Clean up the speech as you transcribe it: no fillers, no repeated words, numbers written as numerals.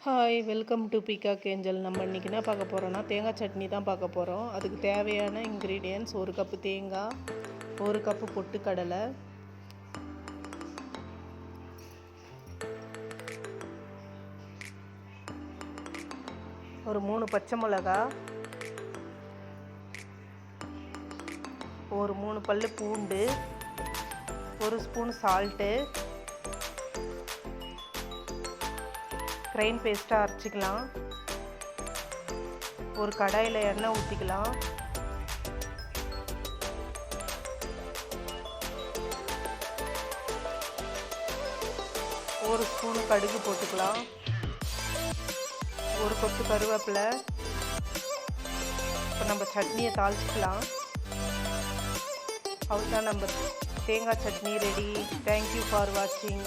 Hi welcome to peacock angel. நம்ம இன்றைக்கி என்ன பார்க்க போகிறோன்னா தேங்காய் சட்னி தான் பார்க்க போகிறோம். அதுக்கு தேவையான இன்க்ரீடியன்ட்ஸ்: 1 கப்பு தேங்காய், 1 கப்பு பொட்டுக்கடலை, ஒரு 3 பச்சை மிளகா, ஒரு 3 பல்லு பூண்டு, 1 ஸ்பூன் சால்ட்டு, க்ரைன் பேஸ்ட்டாக அரைச்சிக்கலாம். ஒரு கடாயில் எண்ணெய் ஊற்றிக்கலாம். ஒரு ஸ்பூனு கடுகு போட்டுக்கலாம். ஒரு கொத்து கருவேப்பிலை. இப்போ நம்ம சட்னியை தாளிச்சிக்கலாம். அவ்வளோதான், நம்ம தேங்காய் சட்னி ரெடி. தேங்க்யூ ஃபார் வாட்சிங்.